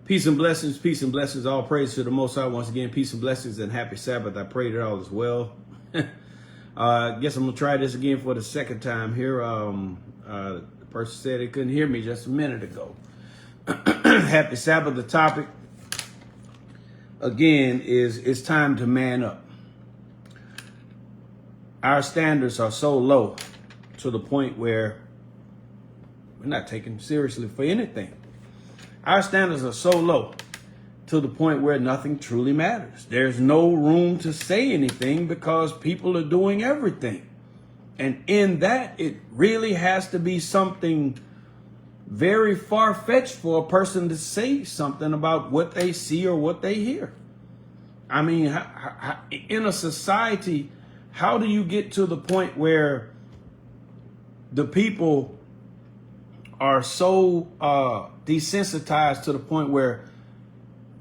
Peace and blessings, all praise to the Most High. Once again, peace and blessings and happy Sabbath. I pray that all is well. I guess I'm going to try this again for the second time here. The person said they couldn't hear me just a minute ago. Happy Sabbath. The topic, again, is it's time to man up. Our standards are so low to the point where we're not taken seriously for anything. Our standards are so low to the point where nothing truly matters. There's no room to say anything because people are doing everything. And in that, it really has to be something very far-fetched for a person to say something about what they see or what they hear. I mean, in a society, how do you get to the point where the people are so desensitized to the point where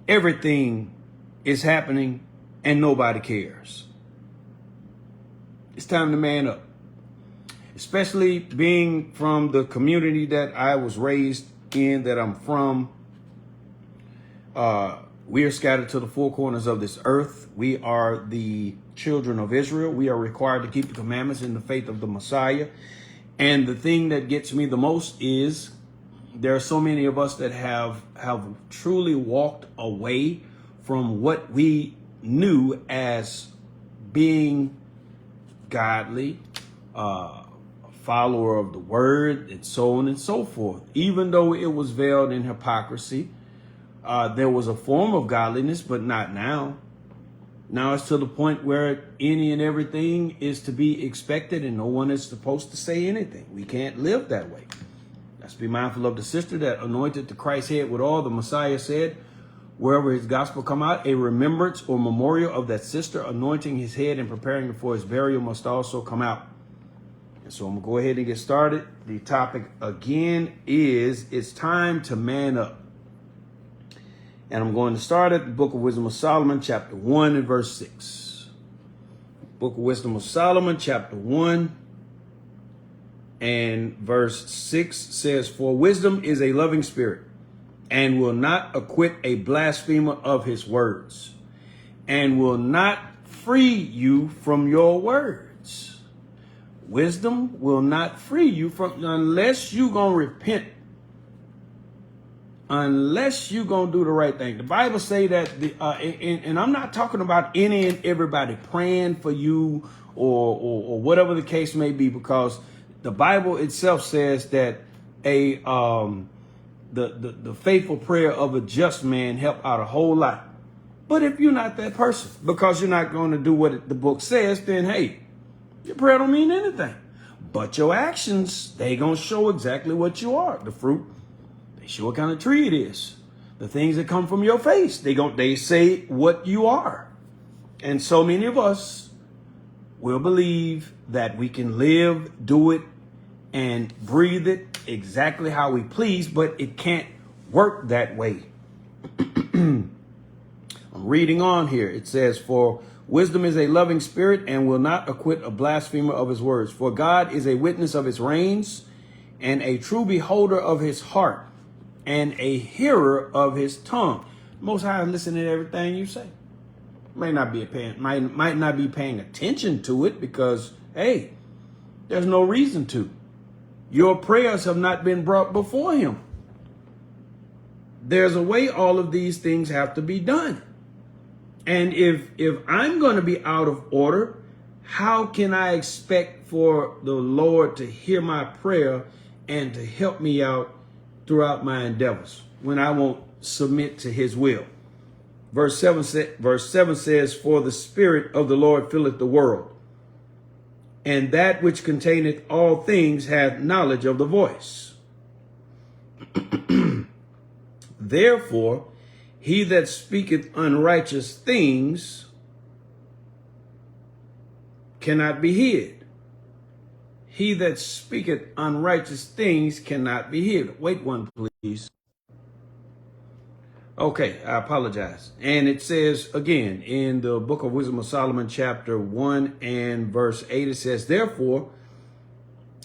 everything is happening and nobody cares? It's time to man up. Especially being from the community that I was raised in, that I'm from. We are scattered to the four corners of this earth. We are the children of Israel. We are required to keep the commandments in the faith of the Messiah. And the thing that gets me the most is there are so many of us that have truly walked away from what we knew as being godly, a follower of the word, and so on and so forth. Even though it was veiled in hypocrisy, there was a form of godliness, but not now. Now it's to the point where any and everything is to be expected and no one is supposed to say anything. We can't live that way. Let's be mindful of the sister that anointed the Christ's head with oil. The Messiah said, wherever his gospel come out, a remembrance or memorial of that sister anointing his head and preparing for his burial must also come out. And so I'm going to go ahead and get started. The topic again is it's time to man up. And I'm going to start at the Book of Wisdom of Solomon, chapter 1 and verse 6. Book of Wisdom of Solomon, chapter 1 and verse 6 says, "For wisdom is a loving spirit, and will not acquit a blasphemer of his words, and will not free you from your words." Wisdom will not free you from, unless you're going to repent. Unless you're going to do the right thing. The Bible say that, and I'm not talking about any and everybody praying for you or whatever the case may be, because the Bible itself says that the faithful prayer of a just man help out a whole lot. But if you're not that person, because you're not going to do what the book says, then hey, your prayer don't mean anything. But your actions, they going to show exactly what you are. The fruit, they show what kind of tree it is. The things that come from your face, they say what you are. And so many of us will believe that we can live, do it, and breathe it exactly how we please, but it can't work that way. I'm reading on here. It says, "For wisdom is a loving spirit and will not acquit a blasphemer of his words. For God is a witness of his reins and a true beholder of his heart and a hearer of his tongue." Most High is listening to everything you say. Might not be paying attention to it because, hey, there's no reason to. Your prayers have not been brought before him. There's a way all of these things have to be done. And if I'm going to be out of order, how can I expect for the Lord to hear my prayer and to help me out throughout my endeavors when I won't submit to his will? Verse 7 says, "For the Spirit of the Lord filleth the world, and that which containeth all things hath knowledge of the voice. Therefore, he that speaketh unrighteous things cannot be hid." He that speaketh unrighteous things cannot be hid. Wait one, please. Okay, I apologize. And it says again in the Book of Wisdom of Solomon, chapter 1 and verse 8, it says, "Therefore,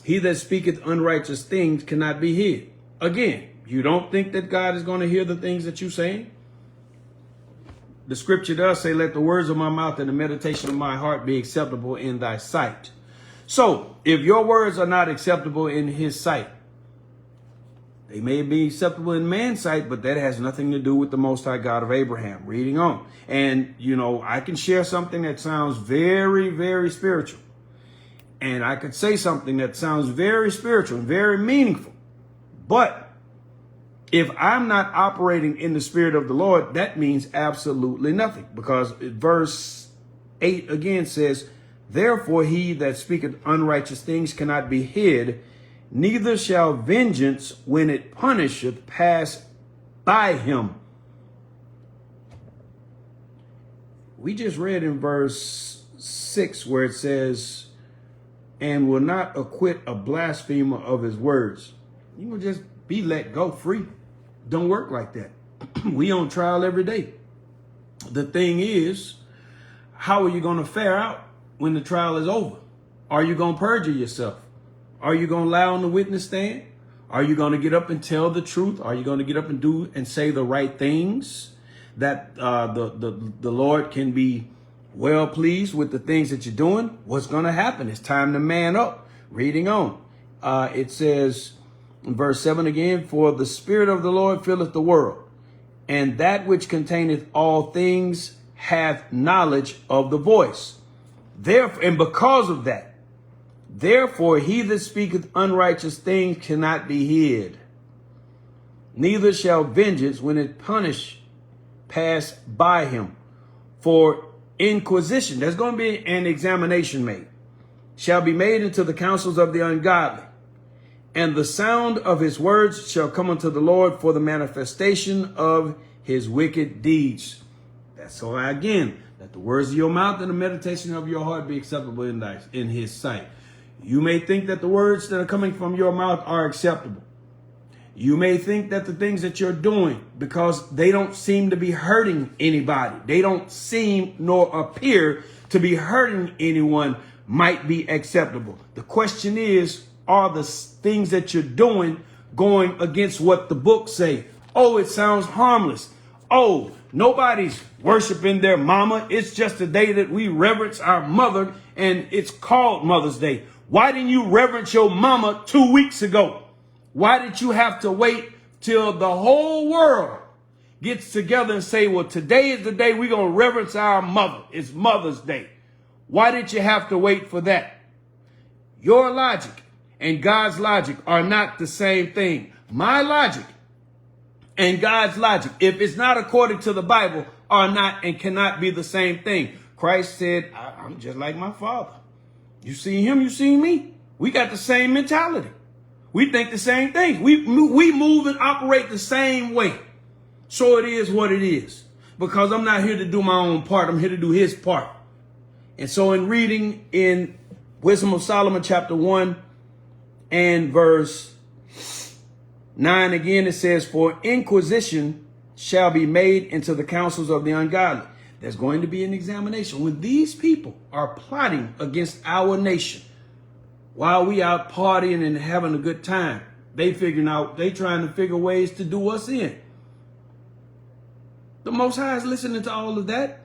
he that speaketh unrighteous things cannot be hid." Again, You don't think that God is going to hear the things that you're saying? The scripture does say, let the words of my mouth and the meditation of my heart be acceptable in thy sight. So if your words are not acceptable in his sight, they may be acceptable in man's sight, but that has nothing to do with the Most High God of Abraham. Reading on. And, I can share something that sounds very, very spiritual. And I could say something that sounds very spiritual and very meaningful. But if I'm not operating in the Spirit of the Lord, that means absolutely nothing. Because verse 8 again says, therefore he that speaketh unrighteous things cannot be hid, neither shall vengeance, when it punisheth, pass by him. We just read in verse 6 where it says, and will not acquit a blasphemer of his words. You will just be let go free. Don't work like that. We on trial every day. The thing is, how are you going to fare out when the trial is over? Are you going to perjure yourself? Are you going to lie on the witness stand? Are you going to get up and tell the truth? Are you going to get up and do and say the right things that the Lord can be well pleased with the things that you're doing? What's going to happen? It's time to man up. Reading on. It says in verse 7 again, for the Spirit of the Lord filleth the world, and that which containeth all things hath knowledge of the voice. Therefore, and because of that, therefore, he that speaketh unrighteous things cannot be hid. Neither shall vengeance, when it punish, pass by him. For inquisition, there's going to be an examination made, shall be made into the counsels of the ungodly. And the sound of his words shall come unto the Lord for the manifestation of his wicked deeds. That's why, again, let the words of your mouth and the meditation of your heart be acceptable in his sight. You may think that the words that are coming from your mouth are acceptable. You may think that the things that you're doing, because they don't seem to be hurting anybody, they don't seem nor appear to be hurting anyone, might be acceptable. The question is, are the things that you're doing going against what the books say? Oh, it sounds harmless. Oh, nobody's worshiping their mama. It's just a day that we reverence our mother, and it's called Mother's Day. Why didn't you reverence your mama 2 weeks ago? Why did you have to wait till the whole world gets together and say, well, today is the day we're going to reverence our mother. It's Mother's Day. Why did you have to wait for that? Your logic and God's logic are not the same thing. My logic and God's logic, if it's not according to the Bible, are not and cannot be the same thing. Christ said, I'm just like my Father. You see him, you see me. We got the same mentality. We think the same things. We move and operate the same way. So it is what it is. Because I'm not here to do my own part. I'm here to do his part. And so in reading in Wisdom of Solomon chapter 1 and verse 9 again, it says, for inquisition shall be made into the counsels of the ungodly. There's going to be an examination. When these people are plotting against our nation, while we out partying and having a good time, they trying to figure ways to do us in. The Most High is listening to all of that.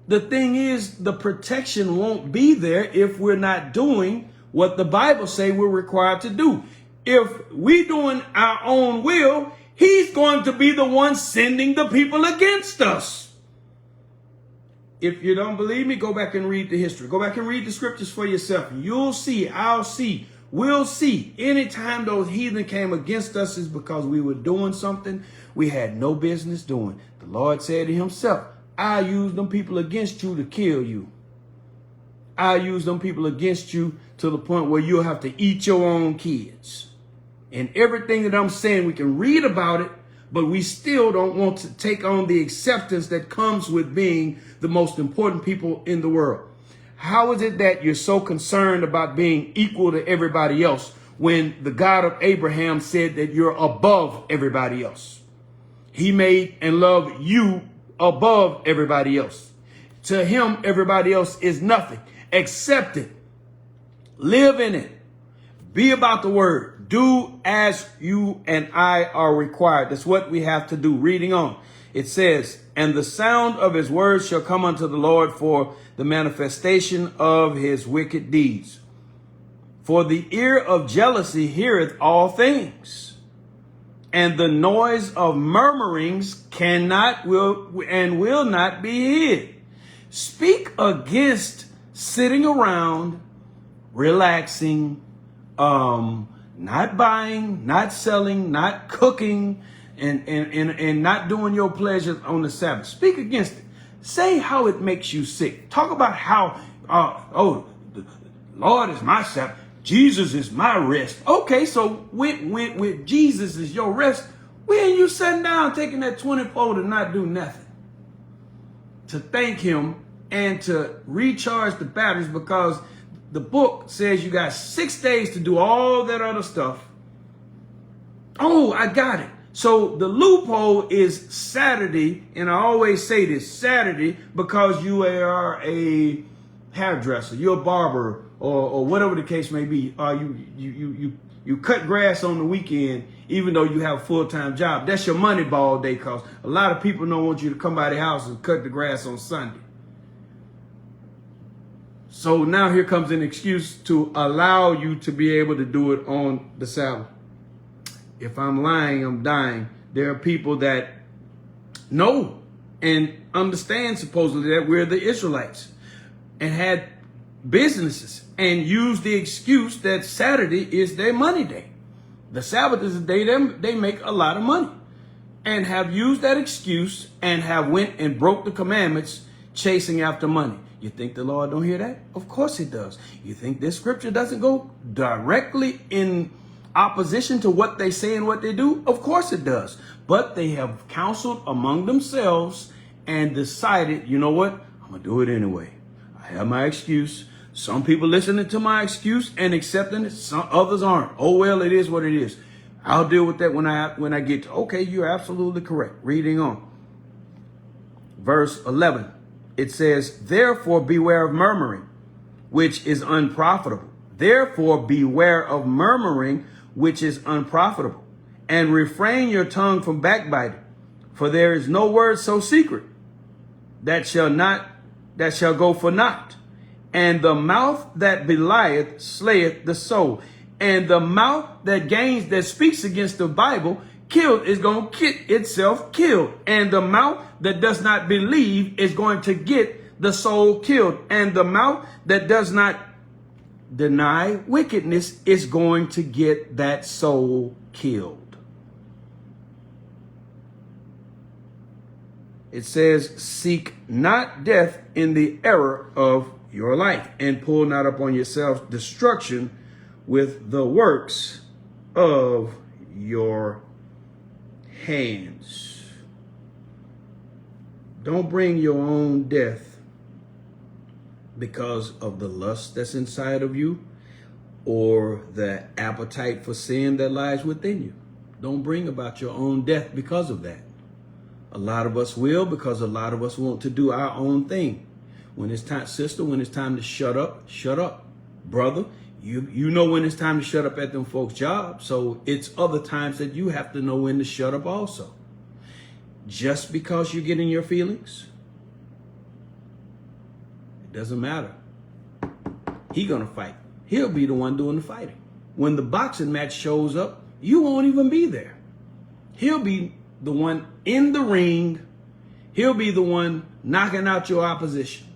The thing is, the protection won't be there if we're not doing what the Bible say we're required to do. If we doing our own will, he's going to be the one sending the people against us. If you don't believe me, go back and read the history. Go back and read the scriptures for yourself. You'll see, I'll see, we'll see. Anytime those heathen came against us is because we were doing something we had no business doing. The Lord said to himself, I use them people against you to kill you. I use them people against you to the point where you'll have to eat your own kids. And everything that I'm saying, we can read about it, but we still don't want to take on the acceptance that comes with being the most important people in the world. How is it that you're so concerned about being equal to everybody else when the God of Abraham said that you're above everybody else? He made and loved you above everybody else. To him, everybody else is nothing. Accept it. Live in it. Be about the word. Do as you and I are required. That's what we have to do. Reading on. It says, and the sound of his words shall come unto the Lord for the manifestation of his wicked deeds. For the ear of jealousy heareth all things, and the noise of murmurings will not be hid. Speak against sitting around, relaxing, not buying, not selling, not cooking, and not doing your pleasures on the Sabbath. Speak against it. Say how it makes you sick. Talk about how, the Lord is my Sabbath. Jesus is my rest. Okay, so with Jesus is your rest, when you sitting down taking that 24 to not do nothing? To thank him and to recharge the batteries, because the book says you got 6 days to do all that other stuff. Oh, I got it. So the loophole is Saturday, and I always say this, Saturday, because you are a hairdresser, you're a barber, or whatever the case may be. You cut grass on the weekend, even though you have a full-time job. That's your money ball day, because a lot of people don't want you to come by the house and cut the grass on Sunday. So now here comes an excuse to allow you to be able to do it on the Sabbath. If I'm lying, I'm dying. There are people that know and understand supposedly that we're the Israelites and had businesses and use the excuse that Saturday is their money day. The Sabbath is the day they make a lot of money, and have used that excuse and have went and broke the commandments chasing after money. You think the Lord don't hear that? Of course he does. You think this scripture doesn't go directly in opposition to what they say and what they do? Of course it does. But they have counseled among themselves and decided, you know what? I'm going to do it anyway. I have my excuse. Some people listening to my excuse and accepting it. Some others aren't. Oh, well, it is what it is. I'll deal with that when I get to. Okay, you're absolutely correct. Reading on. Verse 11. It says, therefore beware of murmuring, which is unprofitable. Therefore beware of murmuring, which is unprofitable, and refrain your tongue from backbiting. For there is no word so secret that shall go for naught. And the mouth that belieth slayeth the soul. And the mouth that speaks against the Bible is going to get itself killed. And the mouth that does not believe is going to get the soul killed. And the mouth that does not deny wickedness is going to get that soul killed. It says, seek not death in the error of your life, and pull not upon yourselves destruction with the works of your hands. Don't bring your own death because of the lust that's inside of you or the appetite for sin that lies within you. Don't bring about your own death because of that. A lot of us will, because a lot of us want to do our own thing. When it's time, sister, when it's time to shut up, shut up. Brother, you know when it's time to shut up at them folks' job. So it's other times that you have to know when to shut up also. Just because you get in your feelings, it doesn't matter. He's going to fight. He'll be the one doing the fighting. When the boxing match shows up, you won't even be there. He'll be the one in the ring. He'll be the one knocking out your opposition.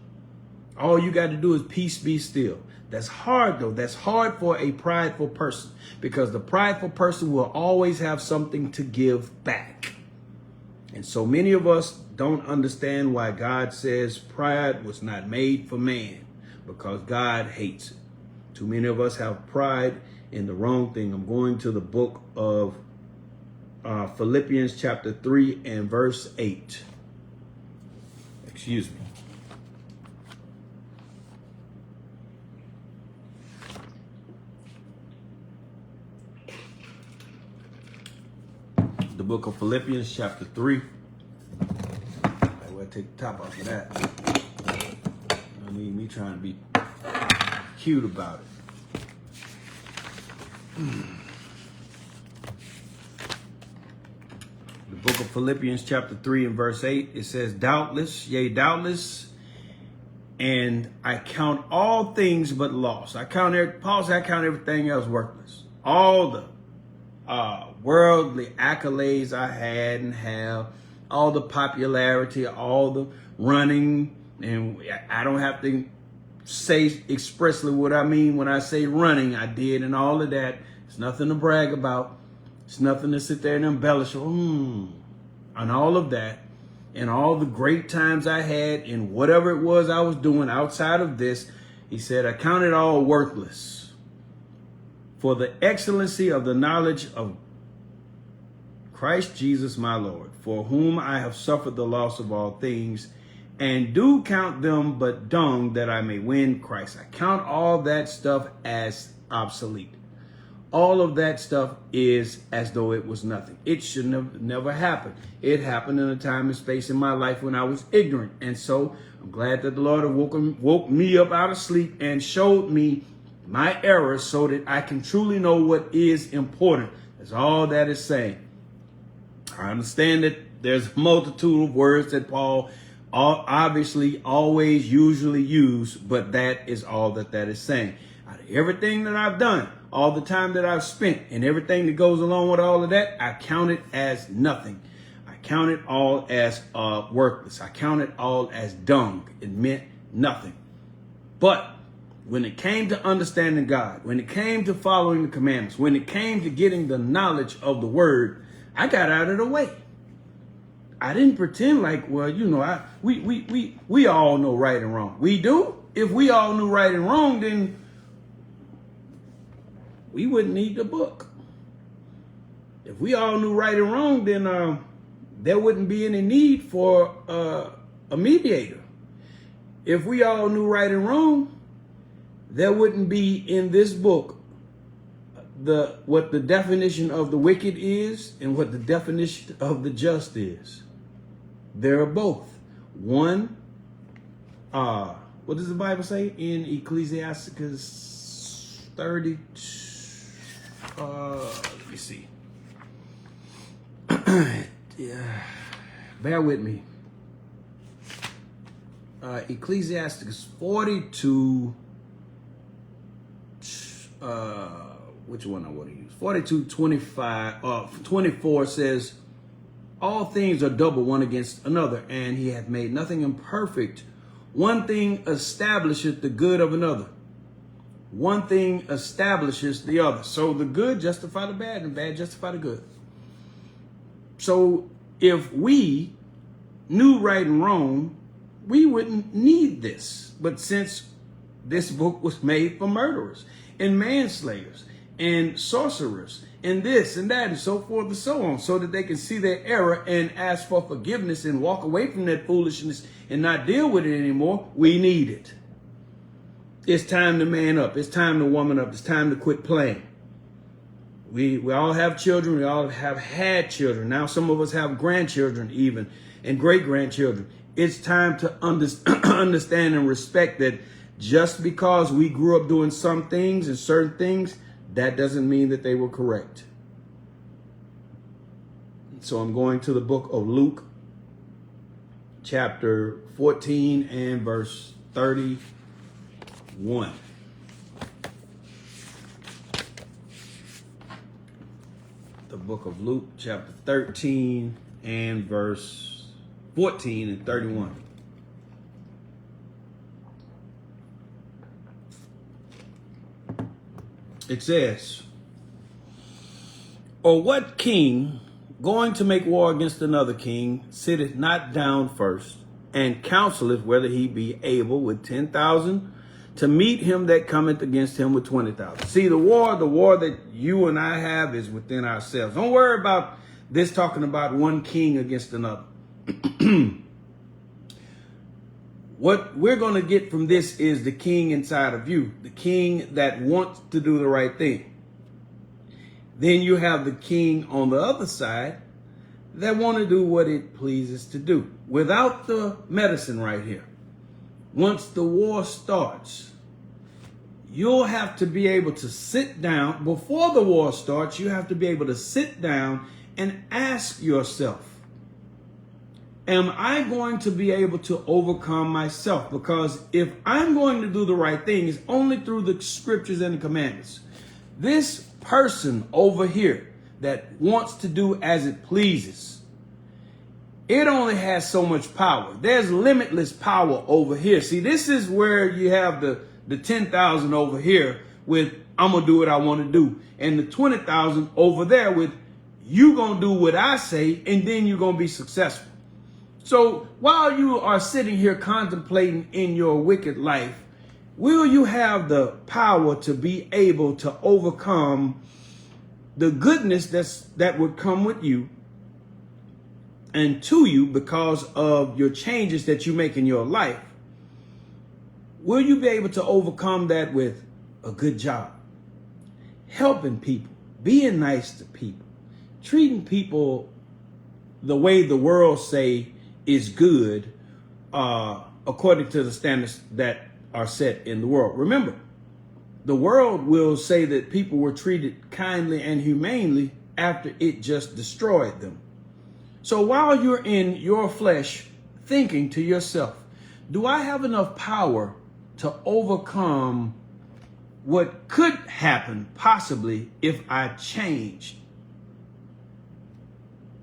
All you got to do is peace, be still. That's hard, though. That's hard for a prideful person, because the prideful person will always have something to give back. And so many of us don't understand why God says pride was not made for man, because God hates it. Too many of us have pride in the wrong thing. I'm going to the book of Philippians chapter 3 and verse 8. Excuse me. The book of Philippians chapter 3. I will take the top off of that. I need me trying to be cute about it. The book of Philippians chapter 3 and verse 8, it says, doubtless, yea, doubtless, and I count all things but loss. Paul said, I count everything else worthless. All the worldly accolades I had and have, all the popularity, all the running, and I don't have to say expressly what I mean when I say running. I did, and all of that. It's nothing to brag about. It's nothing to sit there and embellish on all of that, and all the great times I had in whatever it was I was doing outside of this. He said, I count it all worthless for the excellency of the knowledge of Christ Jesus my Lord, for whom I have suffered the loss of all things, and do count them but dung, that I may win Christ. I count all that stuff as obsolete. All of that stuff is as though it was nothing. It should never happen. It happened in a time and space in my life when I was ignorant. And so I'm glad that the Lord woke me up out of sleep and showed me my errors so that I can truly know what is important. That's all that is saying. I understand that there's a multitude of words that Paul obviously always usually use, but that is all that is saying. Out of everything that I've done, all the time that I've spent, and everything that goes along with all of that, I count it as nothing. I count it all as worthless. I count it all as dung. It meant nothing. But when it came to understanding God, when it came to following the commandments, when it came to getting the knowledge of the word, I got out of the way. I didn't pretend like, well, you know, we all know right and wrong. We do. If we all knew right and wrong, then we wouldn't need the book. If we all knew right and wrong, then there wouldn't be any need for a mediator. If we all knew right and wrong, there wouldn't be in this book what the definition of the wicked is and what the definition of the just is. There are both. One, what does the Bible say in Ecclesiasticus 30? Let me see. Yeah, bear with me. Ecclesiasticus 42. Which one I want to use? 24 says, all things are double one against another, and he hath made nothing imperfect. One thing establisheth the good of another. One thing establishes the other. So the good justify the bad, and bad justify the good. So if we knew right and wrong, we wouldn't need this. But since this book was made for murderers and manslayers and sorcerers and this and that and so forth and so on, so that they can see their error and ask for forgiveness and walk away from that foolishness and not deal with it anymore, we need it. It's time to man up. It's time to woman up. It's time to quit playing. We all have children. We all have had children. Now some of us have grandchildren even, and great-grandchildren. It's time to understand and respect that just because we grew up doing some things and certain things, that doesn't mean that they were correct. So I'm going to the book of Luke, chapter 14 and verse 31. The book of Luke, chapter 13 and verse 14 and 31. It says, or what king going to make war against another king sitteth not down first and counseleth whether he be able with 10,000 to meet him that cometh against him with 20,000. See, the war that you and I have is within ourselves. Don't worry about this talking about one king against another. What we're going to get from this is the king inside of you, the king that wants to do the right thing. Then you have the king on the other side that want to do what it pleases to do without the medicine right here. Once the war starts, you'll have to be able to sit down before the war starts. You have to be able to sit down and ask yourself, am I going to be able to overcome myself? Because if I'm going to do the right thing, it's only through the scriptures and the commandments. This person over here that wants to do as it pleases, it only has so much power. There's limitless power over here. See, this is where you have the 10,000 over here with I'm going to do what I want to do. And the 20,000 over there with you going to do what I say and then you're going to be successful. So while you are sitting here contemplating in your wicked life, will you have the power to be able to overcome the goodness that would come with you and to you because of your changes that you make in your life? Will you be able to overcome that with a good job, helping people, being nice to people, treating people the way the world say is good, according to the standards that are set in the world? Remember, the world will say that people were treated kindly and humanely after it just destroyed them. So while you're in your flesh thinking to yourself, do I have enough power to overcome what could happen possibly if I changed?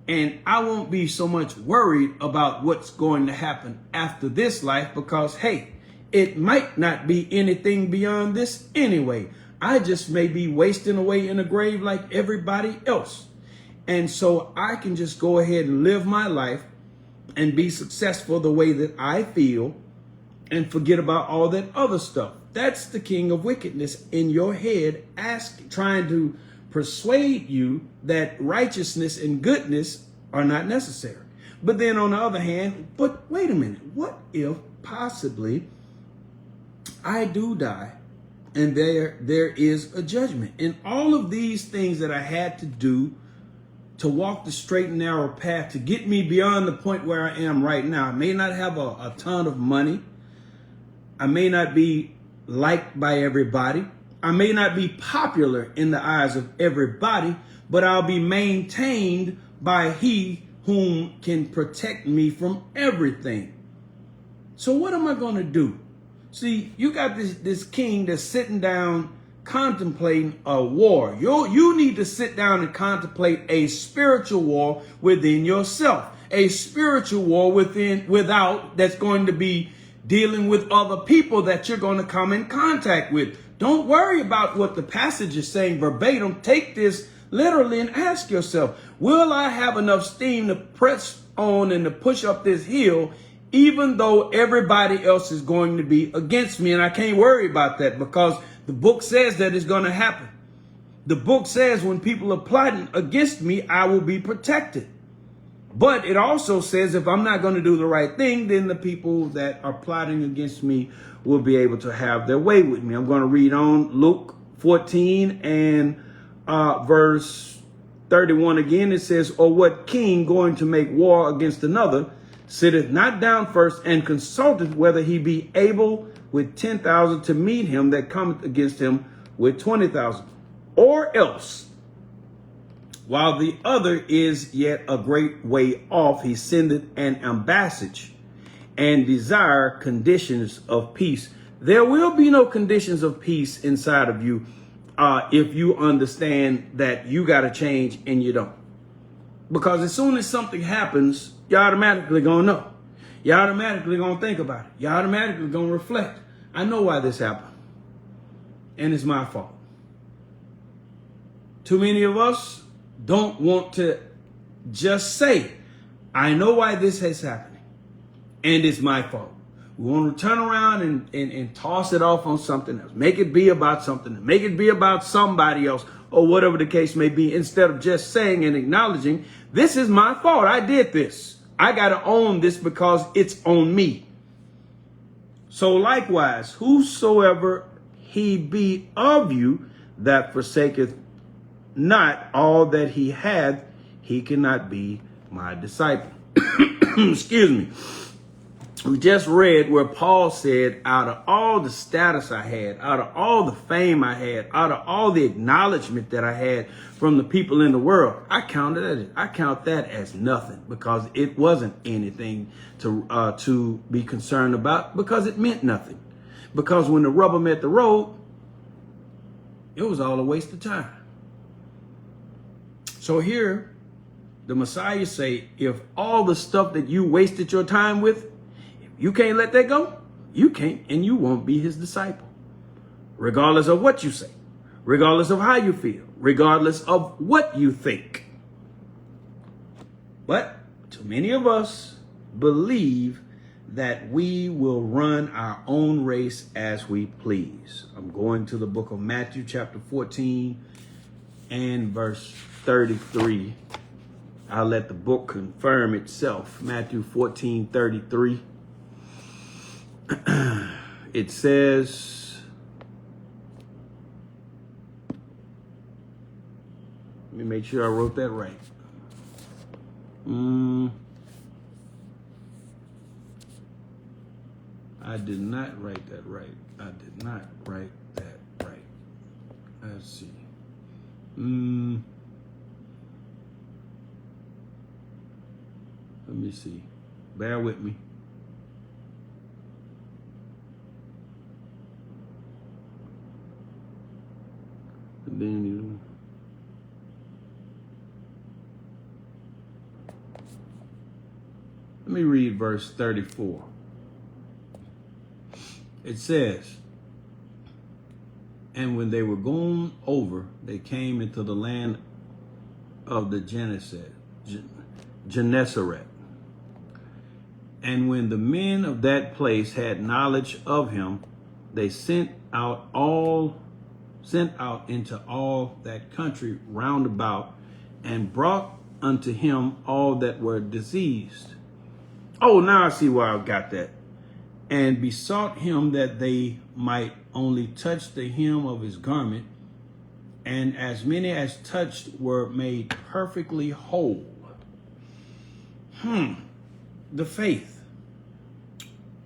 And I won't be so much worried about what's going to happen after this life because, hey, it might not be anything beyond this anyway. I just may be wasting away in a grave like everybody else. And so I can just go ahead and live my life and be successful the way that I feel and forget about all that other stuff. That's the king of wickedness in your head, trying to persuade you that righteousness and goodness are not necessary. But then on the other hand, but wait a minute, what if possibly I do die and there is a judgment? And all of these things that I had to do to walk the straight and narrow path to get me beyond the point where I am right now. I may not have a ton of money. I may not be liked by everybody. I may not be popular in the eyes of everybody, but I'll be maintained by He whom can protect me from everything. So what am I going to do? See, you got this king that's sitting down contemplating a war. You need to sit down and contemplate a spiritual war within yourself, a spiritual war without that's going to be dealing with other people that you're going to come in contact with. Don't worry about what the passage is saying verbatim. Take this literally and ask yourself, will I have enough steam to press on and to push up this hill even though everybody else is going to be against me? And I can't worry about that because the book says that it's going to happen. The book says when people are plotting against me, I will be protected. But it also says if I'm not going to do the right thing, then the people that are plotting against me will be able to have their way with me. I'm going to read on Luke 14 and verse 31 again. It says, or what king going to make war against another sitteth not down first and consulteth whether he be able with 10,000 to meet him that cometh against him with 20,000? Or else, while the other is yet a great way off, he sendeth an ambassage and desire conditions of peace. There will be no conditions of peace inside of you if you understand that you got to change and you don't. Because as soon as something happens, you automatically going to know. You automatically going to think about it. You automatically going to reflect. I know why this happened. And it's my fault. Too many of us don't want to just say, I know why this is happening. And it's my fault. We want to turn around and toss it off on something else. Make it be about something. Make it be about somebody else or whatever the case may be, instead of just saying and acknowledging, this is my fault. I did this. I got to own this because it's on me. So likewise, whosoever he be of you that forsaketh not all that he hath, he cannot be my disciple. Excuse me. We just read where Paul said, out of all the status I had, out of all the fame I had, out of all the acknowledgement that I had from the people in the world, I count that as nothing, because it wasn't anything to be concerned about, because it meant nothing. Because when the rubber met the road, it was all a waste of time. So here, the Messiah say, if all the stuff that you wasted your time with, you can't let that go, you can't, and you won't be his disciple. Regardless of what you say, regardless of how you feel, regardless of what you think. But too many of us believe that we will run our own race as we please. I'm going to the book of Matthew, chapter 14 and verse 33. I'll let the book confirm itself. Matthew 14:33. It says, let me make sure I wrote that right. I did not write that right. I did not write that right. Let's see. Let me see. Bear with me. And then let me read verse 34. It says, and when they were gone over, they came into the land of the Gennesaret. And when the men of that place had knowledge of him, they sent out into all that country round about, and brought unto him all that were diseased. Oh, now I see why I got that. And besought him that they might only touch the hem of his garment, and as many as touched were made perfectly whole. The faith.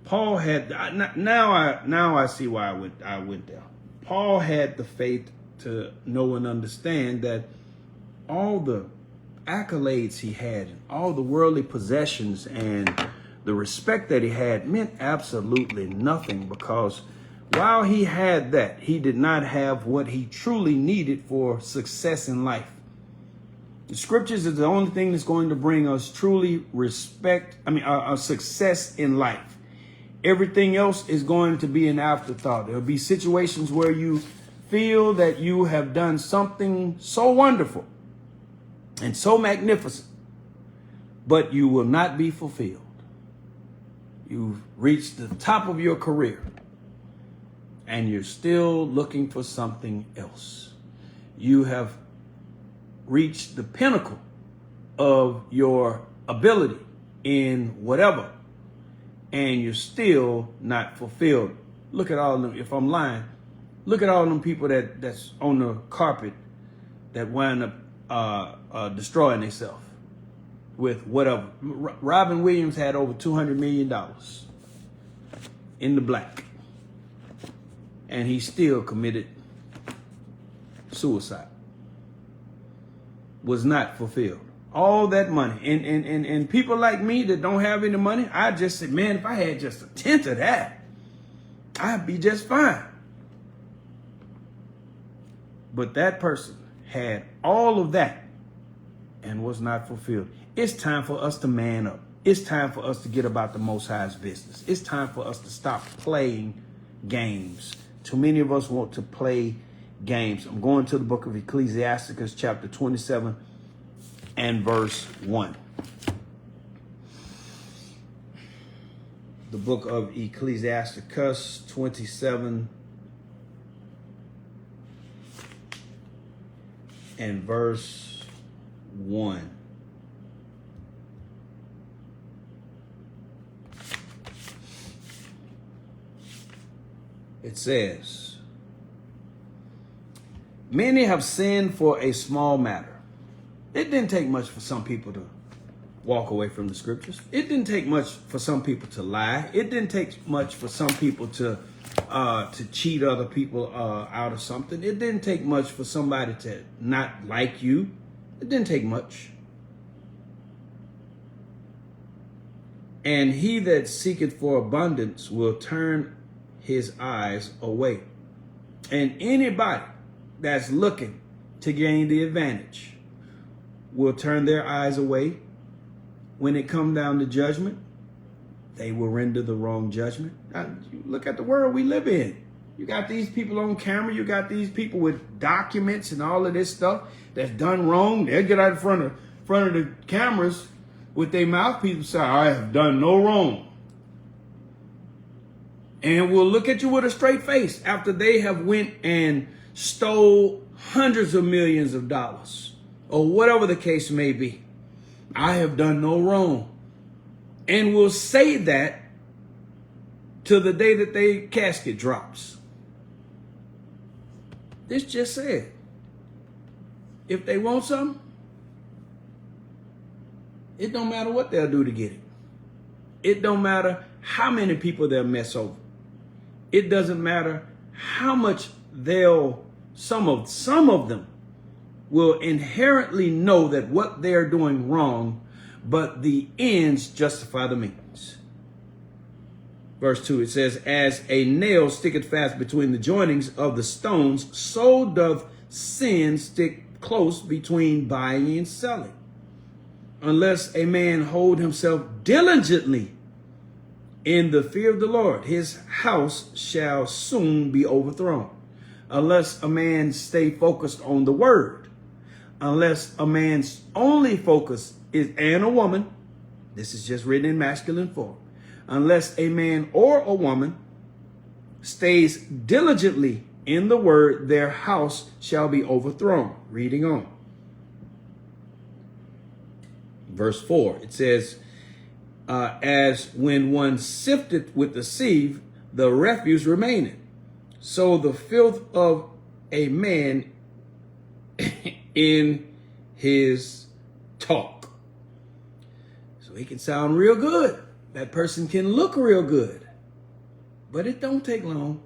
Paul had, now I see why I went there. Paul had the faith to know and understand that all the accolades he had, and all the worldly possessions and the respect that he had meant absolutely nothing, because while he had that, he did not have what he truly needed for success in life. The scriptures is the only thing that's going to bring us truly success in life. Everything else is going to be an afterthought. There'll be situations where you feel that you have done something so wonderful and so magnificent, but you will not be fulfilled. You've reached the top of your career and you're still looking for something else. You have reached the pinnacle of your ability in whatever, and you're still not fulfilled. Look at all of them. If I'm lying, look at all of them people that's on the carpet that wind up destroying themselves with whatever. Robin Williams had over $200 million in the black, and he still committed suicide. Was not fulfilled. All that money. And people like me that don't have any money, I just said, man, if I had just a tenth of that, I'd be just fine. But that person had all of that and was not fulfilled. It's time for us to man up. It's time for us to get about the Most High's business. It's time for us to stop playing games. Too many of us want to play games. I'm going to the book of Ecclesiasticus, chapter 27 and verse 1. The book of Ecclesiasticus 27 and verse 1. It says, many have sinned for a small matter. It didn't take much for some people to walk away from the scriptures. It didn't take much for some people to lie. It didn't take much for some people to cheat other people out of something. It didn't take much for somebody to not like you. It didn't take much. And he that seeketh for abundance will turn his eyes away. And anybody that's looking to gain the advantage will turn their eyes away. When it comes down to judgment, they will render the wrong judgment. Now, you look at the world we live in. You got these people on camera. You got these people with documents and all of this stuff that's done wrong. They'll get out in front of the cameras with their mouthpiece and say, I have done no wrong. And will look at you with a straight face after they have went and stole hundreds of millions of dollars or whatever the case may be. I have done no wrong. And will say that to the day that their casket drops. This just said, if they want something, it don't matter what they'll do to get it. It don't matter how many people they'll mess over. It doesn't matter how much some of them will inherently know that what they're doing wrong, but the ends justify the means. Verse 2, it says, as a nail sticketh fast between the joinings of the stones, so doth sin stick close between buying and selling. Unless a man hold himself diligently in the fear of the Lord, his house shall soon be overthrown. Unless a man stay focused on the word, unless a man's only focus is, and a woman, this is just written in masculine form, unless a man or a woman stays diligently in the word, their house shall be overthrown. Reading on. Verse 4, it says, as when one sifteth with the sieve, the refuse remaineth, so the filth of a man in his talk. So he can sound real good. That person can look real good. But it don't take long.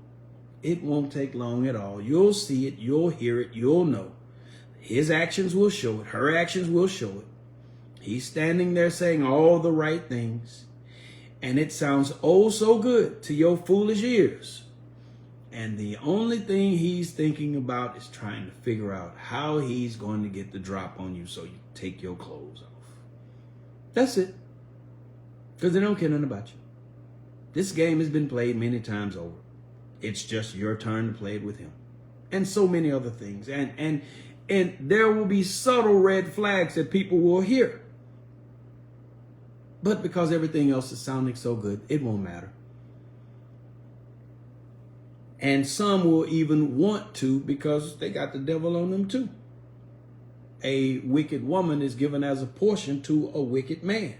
It won't take long at all. You'll see it. You'll hear it. You'll know. His actions will show it. Her actions will show it. He's standing there saying all the right things. And it sounds oh so good to your foolish ears. And the only thing he's thinking about is trying to figure out how he's going to get the drop on you so you take your clothes off. That's it. Because they don't care nothing about you. This game has been played many times over. It's just your turn to play it with him. And so many other things. And there will be subtle red flags that people will hear. But because everything else is sounding so good, it won't matter. And some will even want to because they got the devil on them too. A wicked woman is given as a portion to a wicked man.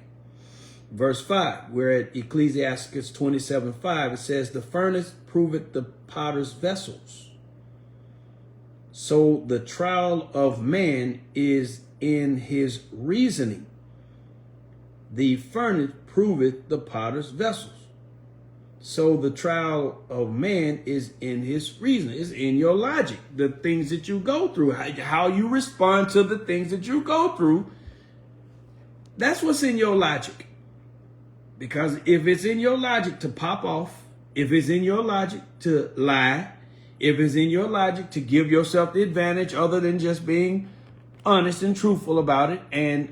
Verse 5, we're at Ecclesiastes 27:5. It says, the furnace proveth the potter's vessels. So the trial of man is in his reasoning. The furnace proveth the potter's vessels. So the trial of man is in his reasoning. It's in your logic. The things that you go through, how you respond to the things that you go through. That's what's in your logic. Because if it's in your logic to pop off, if it's in your logic to lie, if it's in your logic to give yourself the advantage other than just being honest and truthful about it and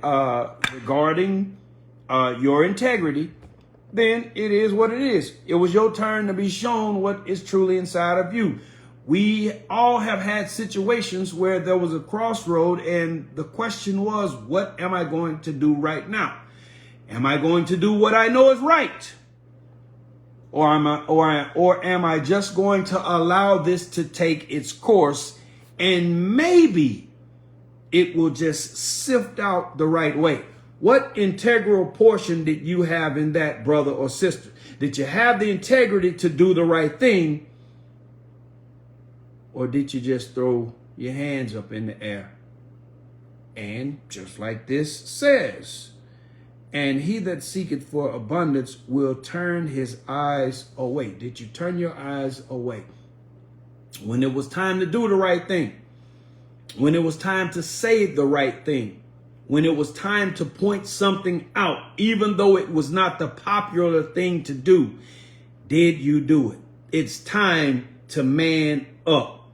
regarding your integrity, then it is what it is. It was your turn to be shown what is truly inside of you. We all have had situations where there was a crossroad and the question was, what am I going to do right now? Am I going to do what I know is right? Or am I just going to allow this to take its course and maybe it will just sift out the right way? What integral portion did you have in that, brother or sister? Did you have the integrity to do the right thing? Or did you just throw your hands up in the air? And just like this says, And he that seeketh for abundance will turn his eyes away. Did you turn your eyes away? When it was time to do the right thing, when it was time to say the right thing, when it was time to point something out, even though it was not the popular thing to do, did you do it? It's time to man up.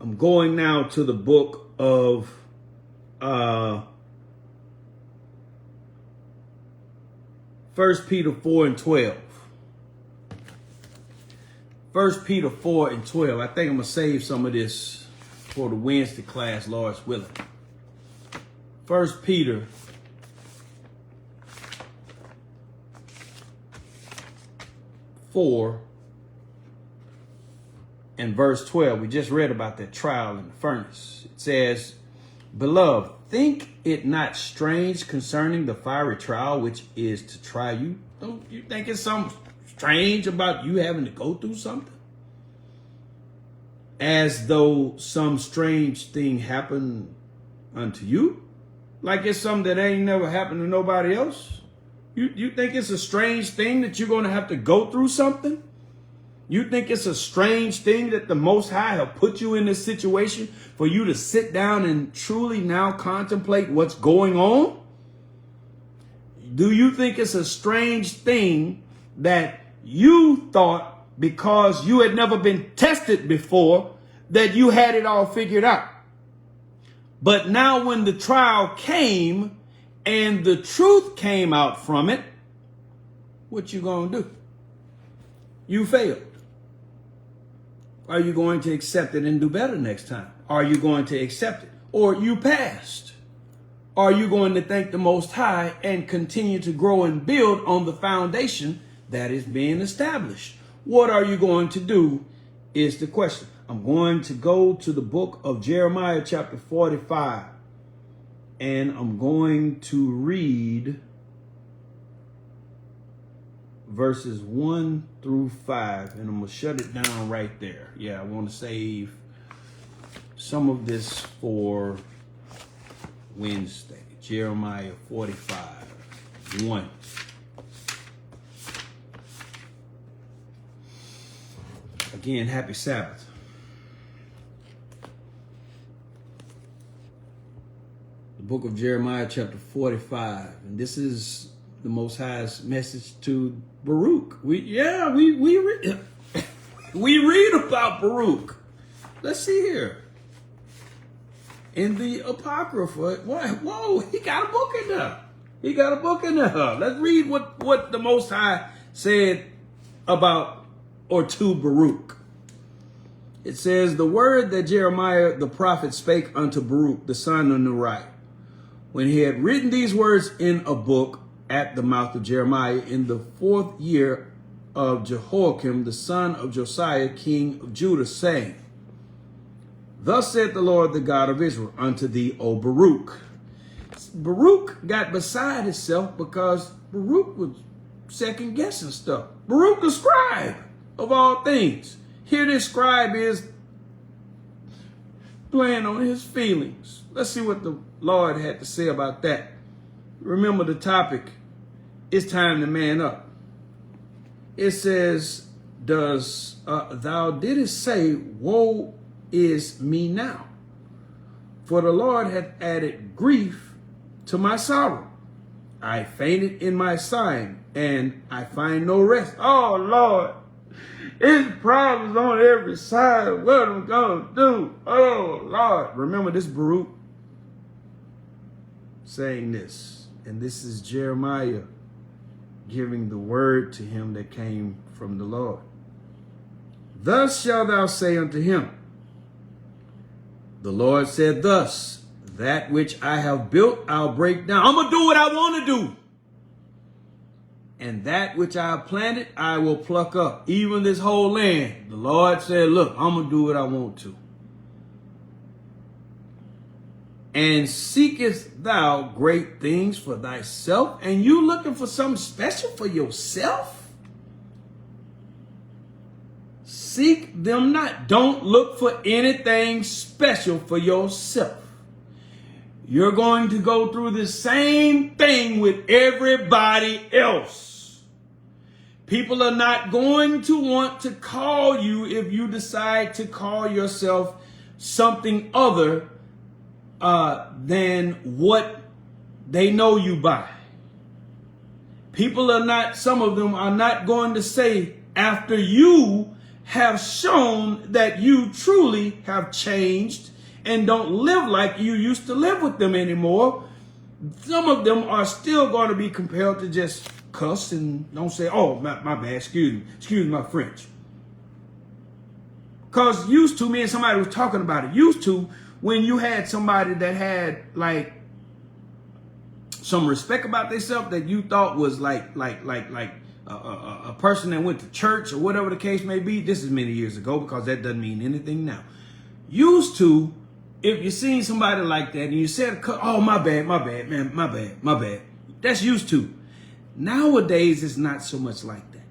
I'm going now to the book of 1 Peter 4 and 12. 1 Peter 4 and 12. I think I'm going to save some of this for the Wednesday class, Lord's willing. 1 Peter 4 and verse 12. We just read about that trial in the furnace. It says, Beloved, think it not strange concerning the fiery trial which is to try you. Don't you think it's something strange about you having to go through something? As though some strange thing happened unto you? Like it's something that ain't never happened to nobody else? You think it's a strange thing that you're going to have to go through something? You think it's a strange thing that the Most High have put you in this situation for you to sit down and truly now contemplate what's going on? Do you think it's a strange thing that you thought because you had never been tested before that you had it all figured out? But now when the trial came and the truth came out from it, what you gonna do? You failed. Are you going to accept it and do better next time? Are you going to accept it? Or you passed? Are you going to thank the Most High and continue to grow and build on the foundation that is being established? What are you going to do is the question. I'm going to go to the book of Jeremiah chapter 45, and I'm going to read verses 1 through 5, and I'm going to shut it down right there. Yeah, I want to save some of this for Wednesday. Jeremiah 45, 1. Again, happy Sabbath. The book of Jeremiah chapter 45, and this is the Most High's message to Baruch. We read we read about Baruch. Let's see here. In the Apocrypha, whoa, he got a book in there. He got a book in there. Let's read what the Most High said about or to Baruch. It says, the word that Jeremiah the prophet spake unto Baruch, the son of Neriah, when he had written these words in a book at the mouth of Jeremiah in the 4th year of Jehoiakim, the son of Josiah, king of Judah, saying, Thus saith the Lord, the God of Israel, unto thee, O Baruch. Baruch got beside himself because Baruch was second guessing stuff. Baruch the scribe of all things. Here this scribe is playing on his feelings. Let's see what the Lord had to say about that. Remember the topic. It's time to man up. It says, thou didst say, woe is me now, for the Lord hath added grief to my sorrow. I fainted in my sighing, and I find no rest. Oh, Lord, it's problems on every side. What am I going to do? Oh, Lord. Remember this Baruch saying this, and this is Jeremiah giving the word to him that came from the Lord. Thus shalt thou say unto him, the Lord said thus, that which I have built, I'll break down. I'm going to do what I want to do. And that which I have planted, I will pluck up. Even this whole land. The Lord said, look, I'm going to do what I want to. And seekest thou great things for thyself? And you looking for something special for yourself? Seek them not. Don't look for anything special for yourself. You're going to go through the same thing with everybody else. People are not going to want to call you if you decide to call yourself something other than what they know you by. People are not, some of them are not going to say after you have shown that you truly have changed and don't live like you used to live with them anymore. Some of them are still going to be compelled to just cuss and don't say, oh, my bad, excuse my French. Because used to, me and somebody was talking about it, used to, when you had somebody that had like some respect about themselves that you thought was like a person that went to church or whatever the case may be. This is many years ago because that doesn't mean anything now. Used to, if you seen somebody like that and you said, oh, my bad, man, my bad. That's used to. Nowadays, it's not so much like that.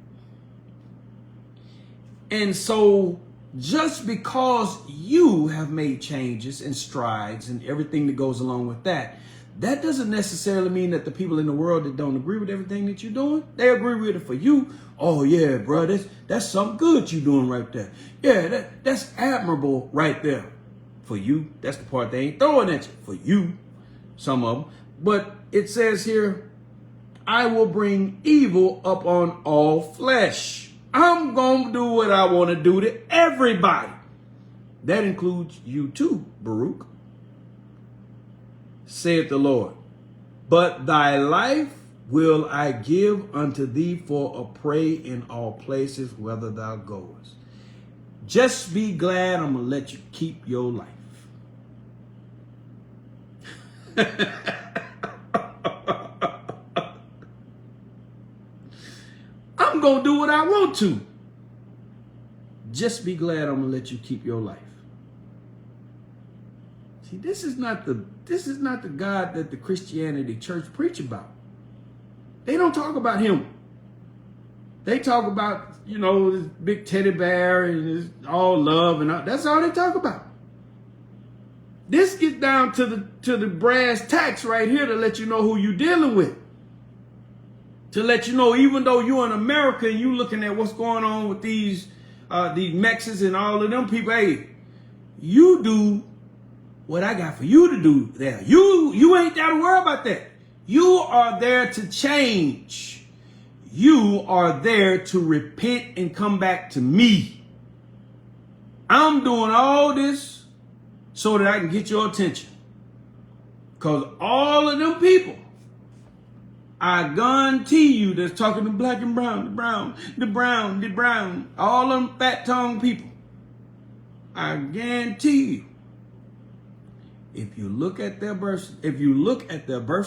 And so just because you have made changes and strides and everything that goes along with that, that doesn't necessarily mean that the people in the world that don't agree with everything that you're doing, they agree with it for you. Oh, yeah, bro, that's something good you're doing right there. Yeah, that's admirable right there. For you, that's the part they ain't throwing at you. For you, some of them. But it says here, I will bring evil upon all flesh. I'm going to do what I want to do to everybody. That includes you too, Baruch. Saith the Lord. But thy life will I give unto thee for a prey in all places, whether thou goest. Just be glad I'm going to let you keep your life. I'm going to do what I want to. Just be glad I'm going to let you keep your life. See, this is not the God that the Christianity church preach about. They don't talk about him. They talk about, this big teddy bear and it's all love and all. That's all they talk about. This gets down to the brass tacks right here to let you know who you're dealing with. To let you know, even though you're in America and you looking at what's going on with these Mexicans and all of them people, hey, you do what I got for you to do there. You ain't got to worry about that. You are there to change. You are there to repent and come back to me. I'm doing all this so that I can get your attention. Because all of them people, I guarantee you that's talking to black and brown, the brown, all them fat-tongued people. I guarantee you, if you look at their birth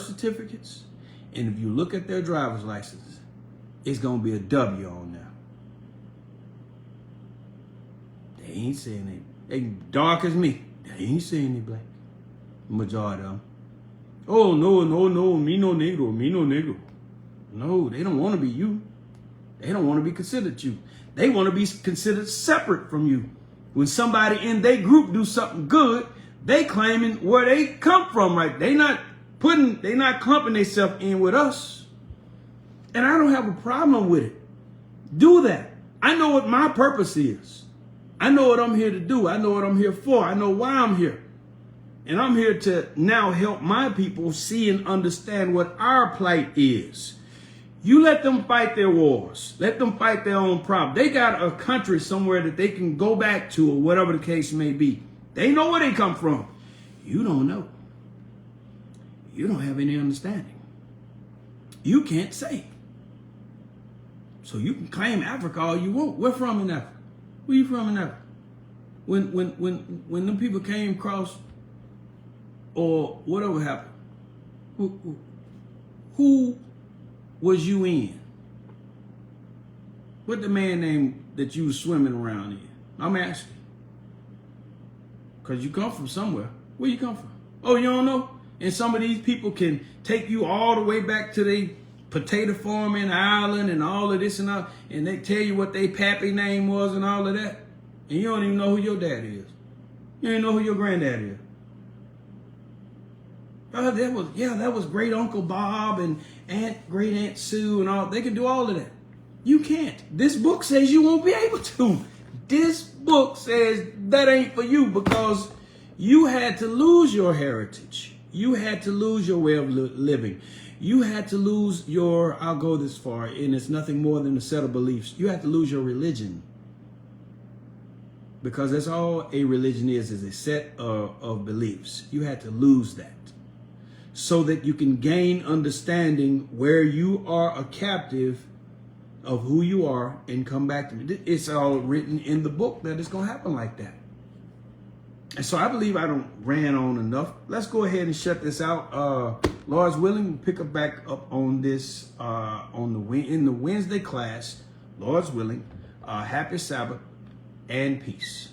certificates, and if you look at their driver's licenses, it's gonna be a W on there. They ain't saying it. They dark as me. They ain't saying it black. Majority of them. Oh, no, me no negro. No, they don't want to be you. They don't want to be considered you. They want to be considered separate from you. When somebody in their group do something good, they claiming where they come from, right? They not clumping themselves in with us. And I don't have a problem with it. Do that. I know what my purpose is. I know what I'm here to do. I know what I'm here for. I know why I'm here. And I'm here to now help my people see and understand what our plight is. You let them fight their wars. Let them fight their own problem. They got a country somewhere that they can go back to or whatever the case may be. They know where they come from. You don't know. You don't have any understanding. You can't say. So you can claim Africa all you want. We're from in Africa. Where you from in Africa? When them people came across or whatever happened, who was you in? What the man name that you was swimming around in? I'm asking. Because you come from somewhere. Where you come from? Oh, you don't know? And some of these people can take you all the way back to the potato farming island and all of this and all, and they tell you what their pappy name was and all of that. And you don't even know who your dad is. You don't even know who your granddad is. That was great Uncle Bob and great Aunt Sue and all. They can do all of that. You can't. This book says you won't be able to. This book says that ain't for you because you had to lose your heritage. You had to lose your way of living. You had to lose I'll go this far, and it's nothing more than a set of beliefs. You had to lose your religion. Because that's all a religion is a set of beliefs. You had to lose that so that you can gain understanding where you are a captive of who you are and come back to me. It's all written in the book that it's going to happen like that. And so I believe I don't ran on enough. Let's go ahead and shut this out. Lord's willing, we'll pick up back up on this in the Wednesday class. Lord's willing. Happy Sabbath and peace.